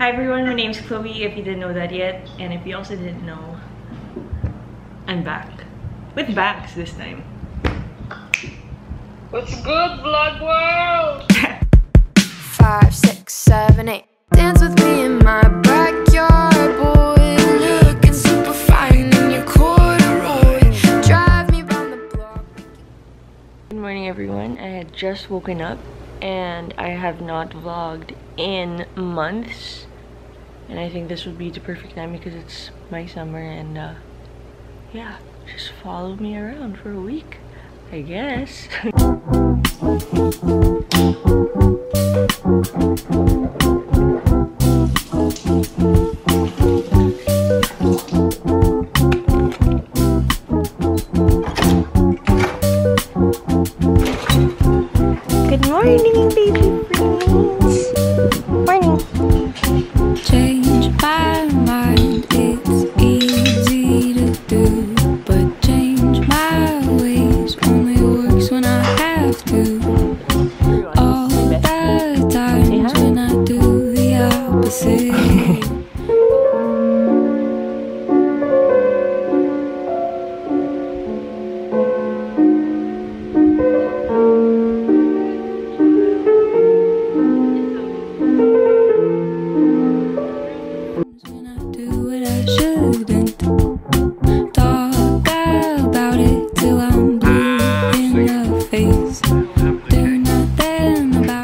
Hi everyone, my name's Chloe, if you didn't know that yet. And if you also didn't know, I'm back. With bangs this time. What's good, vlog world? 5, 6, 7, 8. Dance with me in my backyard, boy. Looking super fine in your corduroy. Drive me round the block. Good morning everyone. I had just woken up and I have not vlogged in months. And I think this would be the perfect time because it's my summer and yeah, just follow me around for a week, I guess. Good morning, baby friends. Morning. Change my mind, it's easy to do. But change my ways only works when I have to. All the times when I do the opposite.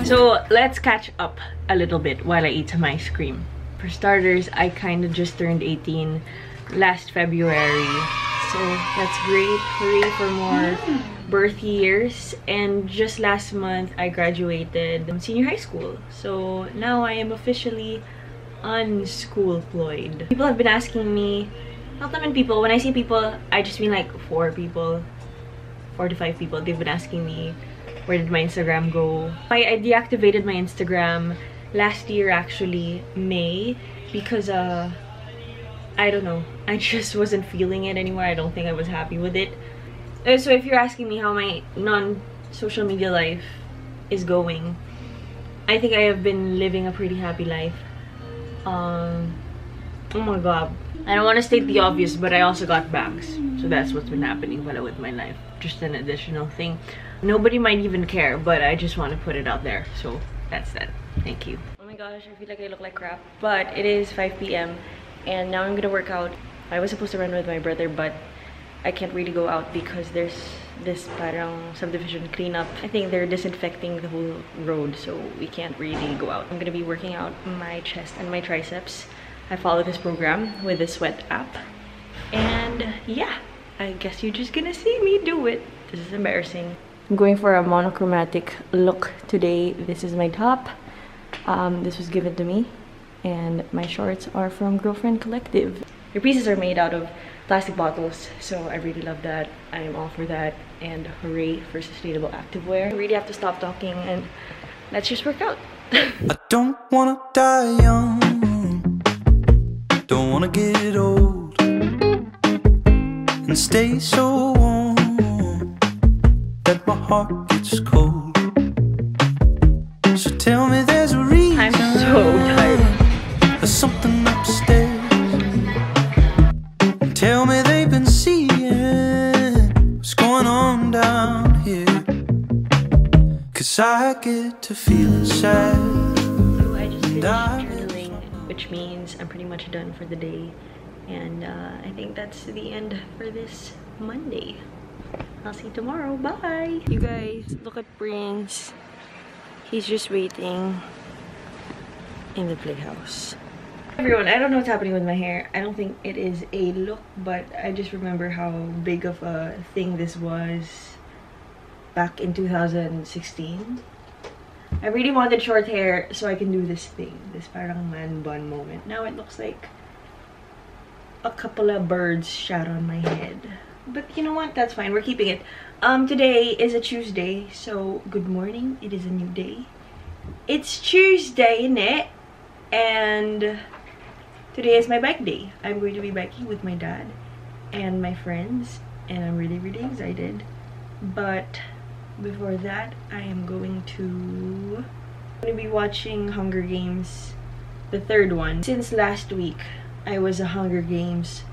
So let's catch up a little bit while I eat some ice cream. For starters, I kind of just turned 18 last February. So that's great. Hooray for more birth years. And just last month, I graduated senior high school. So now I am officially unschool-ployed. People have been asking me, not that many people, when I say people, I just mean like 4 people, 4 to 5 people. They've been asking me, where did my Instagram go? I deactivated my Instagram last year, actually, May, because I don't know, I just wasn't feeling it anymore. I don't think I was happy with it. So if you're asking me how my non-social media life is going, I think I have been living a pretty happy life. Oh my god, I don't want to state the obvious, but I also got bangs, so that's what's been happening with my life. Just an additional thing. Nobody might even care, but I just want to put it out there. So that's that. Thank you. Oh my gosh, I feel like I look like crap. But it is 5 p.m. and now I'm gonna work out. I was supposed to run with my brother, but I can't really go out because there's this parang subdivision cleanup. I think they're disinfecting the whole road, so we can't really go out. I'm gonna be working out my chest and my triceps. I follow this program with the Sweat app. And yeah, I guess you're just gonna see me do it. This is embarrassing. I'm going for a monochromatic look today. This is my top. This was given to me. And my shorts are from Girlfriend Collective. Their pieces are made out of plastic bottles, so I really love that. I am all for that. And hooray for sustainable activewear. I really have to stop talking and let's just work out. I don't wanna die young. Don't wanna get old and stay so warm that my heart gets cold. So tell me there's a reason. I'm so tired. There's something upstairs. And tell me they've been seeing what's going on down here. 'Cause I get to feeling sad. So I just finished journaling, which means I'm pretty much done for the day. And I think that's the end for this Monday. I'll see you tomorrow. Bye! You guys, look at Prince. He's just waiting in the playhouse. Everyone, I don't know what's happening with my hair. I don't think it is a look, but I just remember how big of a thing this was back in 2016. I really wanted short hair so I can do this thing, this parang man bun moment. Now it looks like a couple of birds shot on my head. But you know what? That's fine. We're keeping it. Today is a Tuesday, so good morning. It is a new day. It's Tuesday, innit? And today is my bike day. I'm going to be biking with my dad and my friends, and I'm really, really excited. But before that, I am going to be watching Hunger Games the third one. Since last week, I was a Hunger Games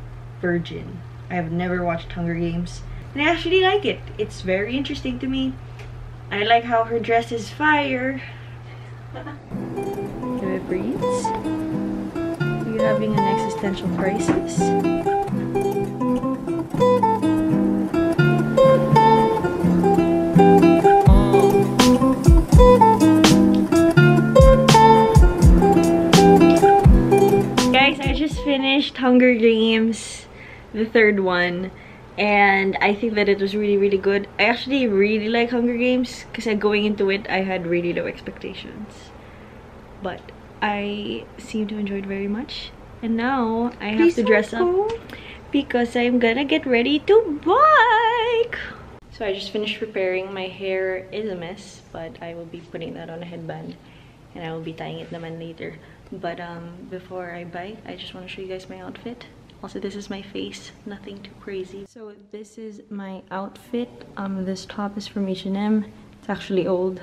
virgin. I have never watched Hunger Games, and I actually like it. It's very interesting to me. I like how her dress is fire. Do it breathes? Are you having an existential crisis? Guys, I just finished Hunger Games, the third one, and I think that it was really good. I actually really like Hunger Games because going into it I had really low expectations, but I seem to enjoy it very much. And now I have to dress up because I'm gonna get ready to bike. So I just finished preparing. My hair is a mess, but I will be putting that on a headband and I will be tying it naman later. But before I bike, I just want to show you guys my outfit. Also, this is my face, nothing too crazy. So this is my outfit. This top is from H&M. It's actually old.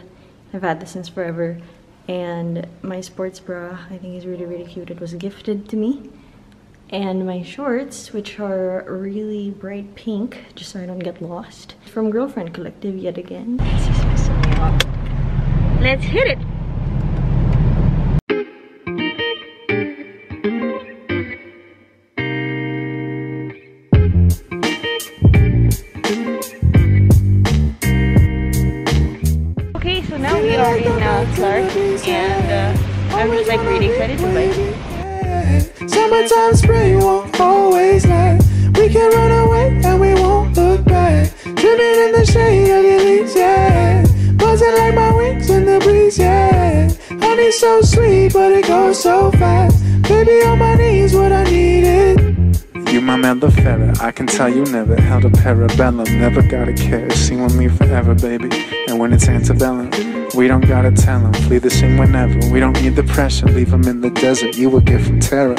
I've had this since forever. And my sports bra, I think, is really cute. It was gifted to me. And my shorts, which are really bright pink, just so I don't get lost. From Girlfriend Collective yet again. This is messing me up. Let's hit it! We are in Clark, and I'm just like really excited to bike. Summertime, spring won't always last. We can run away and we won't look back. Dripping in the shade of your leaves, yeah. Buzzing like my wings in the breeze, yeah. Honey so sweet, but it goes so fast. Baby, on my knees, what I needed. You my mellow fella, I can tell you never held a parabellum. Never gotta care, sing with me forever, baby. And when it's antebellum, we don't gotta tell them, flee the scene whenever. We don't need the pressure, leave them in the desert. You will get from terror.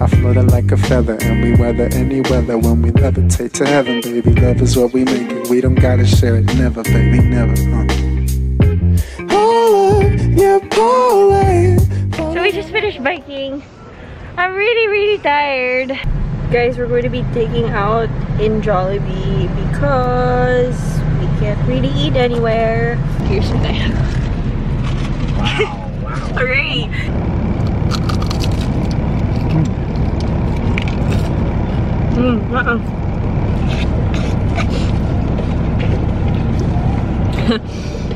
I floated like a feather, and we weather any weather when we levitate to heaven, baby. Love is what we make it. We don't gotta share it, never, baby, never. So we just finished biking. I'm really tired. Guys, we're going to be taking out in Jollibee because we can't really eat anywhere. Here's what I have. Wow. Hooray!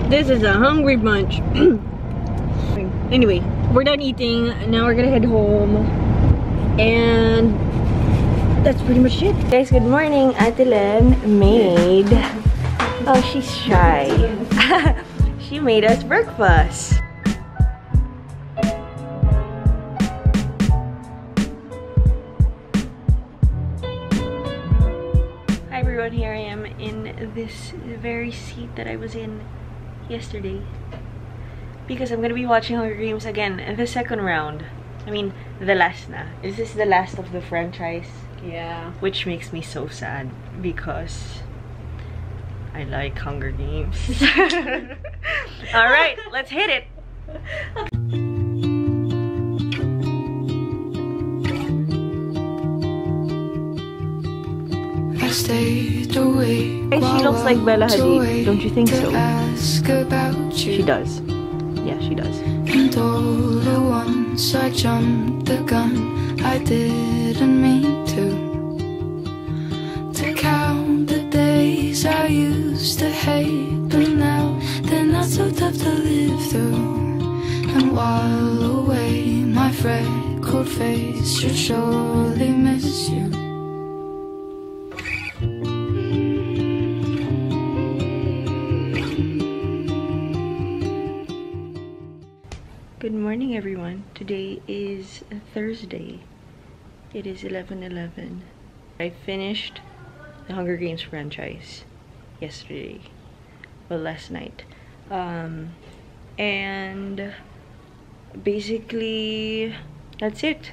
This is a hungry bunch. Anyway, we're done eating. Now we're gonna head home. And that's pretty much it. Guys, good morning. Ate Lem made... Oh, she's shy. She made us breakfast. Hi everyone, here I am in this very seat that I was in yesterday. Because I'm gonna be watching Hunger Games again, the second round. I mean, the last na. Is this the last of the franchise? Yeah. Which makes me so sad because I like Hunger Games. Alright, let's hit it! I stayed awake. She looks like Bella Hadid, don't you think so? Ask about you. She does. Yeah, she does. And all at once I jumped the gun. I didn't mean to count the days I used to hate, but now they're not so tough to live through. And while away, my freckled face should surely miss you. Good morning everyone. Today is Thursday. It is 11:11. I finished the Hunger Games franchise yesterday. Well, last night. And basically that's it.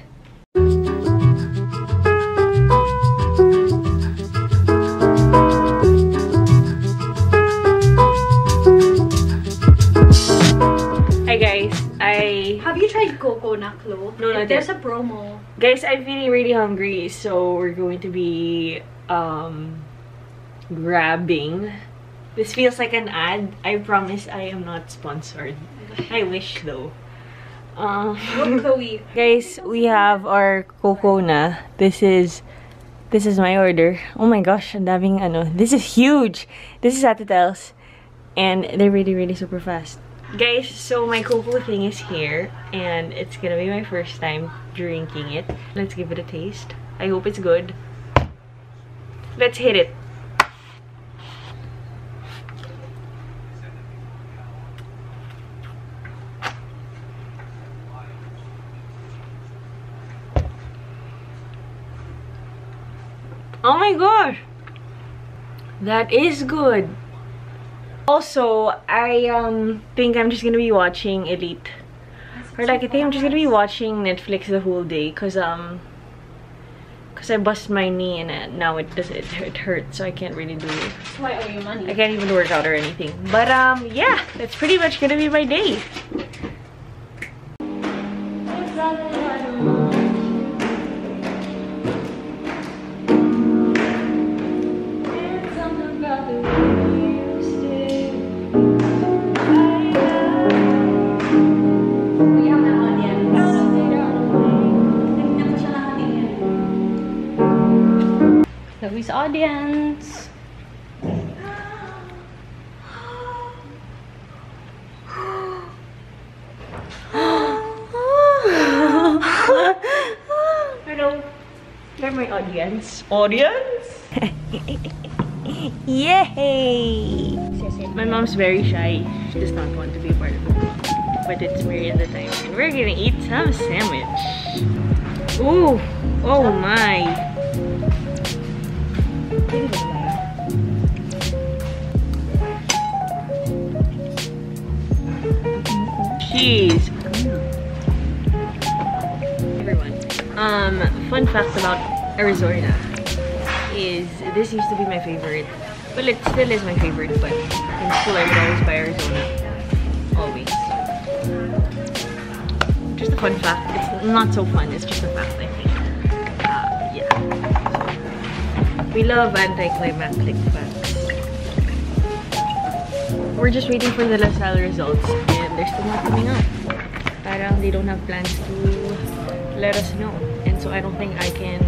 Hi guys. Have you tried coco naklo? No, not There's yet. a promo. Guys, I'm feeling really hungry, so we're going to be grabbing. This feels like an ad. I promise I am not sponsored. I wish though. Guys, we have our coco na. This is my order. Oh my gosh, ang daming ano. This is huge. This is Atatel's, and they're really super fast. Guys, so my coco thing is here, and it's gonna be my first time drinking it. Let's give it a taste. I hope it's good. Let's hit it. Oh my gosh, that is good. Also, I think I'm just gonna be watching Elite, or like I think I'm just gonna be watching Netflix the whole day, cause I bust my knee and now it hurts, so I can't really do it. Why owe you money? I can't even work out or anything. But yeah, that's pretty much gonna be my day. Chloe's audience. Hello. You're my audience. Audience? Yay! My mom's very shy. She does not want to be a part of the vlog. But it's merienda time. And we're gonna eat some sandwich. Ooh! Oh my! Cheese. Everyone. Fun fact about Arizona is this used to be my favorite. Well, it still is my favorite, but in school I would always buy Arizona. Always. Just a fun fact. It's not so fun, it's just a fact, I think. Yeah. We love anticlimactic facts. We're just waiting for the LaSalle results, and they're still not coming out. Parang they don't have plans to let us know, and so I don't think I can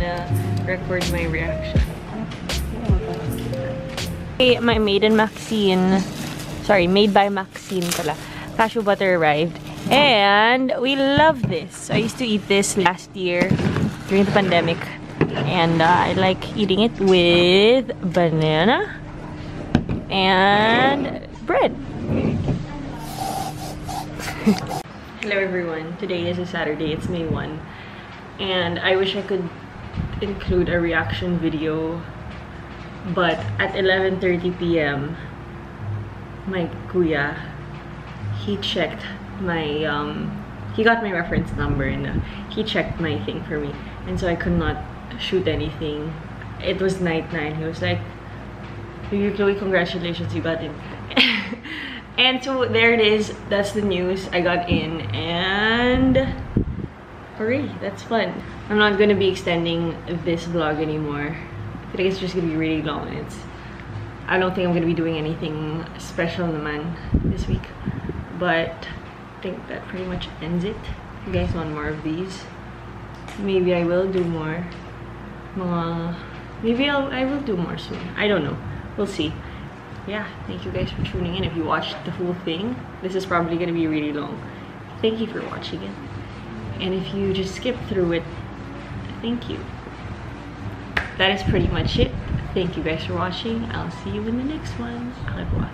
record my reaction. My Made by Maxine pala. Cashew butter arrived, and we love this. I used to eat this last year during the pandemic, and I like eating it with banana and bread. Hello everyone, today is a Saturday, it's May 1, and I wish I could include a reaction video, but at 11:30 p.m. my kuya, he checked my he got my reference number and he checked my thing for me, and so I could not shoot anything. It was night 9. He was like, Chloe, congratulations, you got in. And so there it is, that's the news. I got in, and hooray, that's fun. I'm not gonna be extending this vlog anymore. I think it's just gonna be really long. I don't think I'm gonna be doing anything special naman this week, but I think that pretty much ends it. If you guys want more of these, maybe I will do more. Maybe I will do more soon. I don't know. We'll see. Yeah, thank you guys for tuning in. If you watched the whole thing, this is probably gonna be really long. Thank you for watching it. And if you just skip through it, thank you. That is pretty much it. Thank you guys for watching. I'll see you in the next one. Au revoir.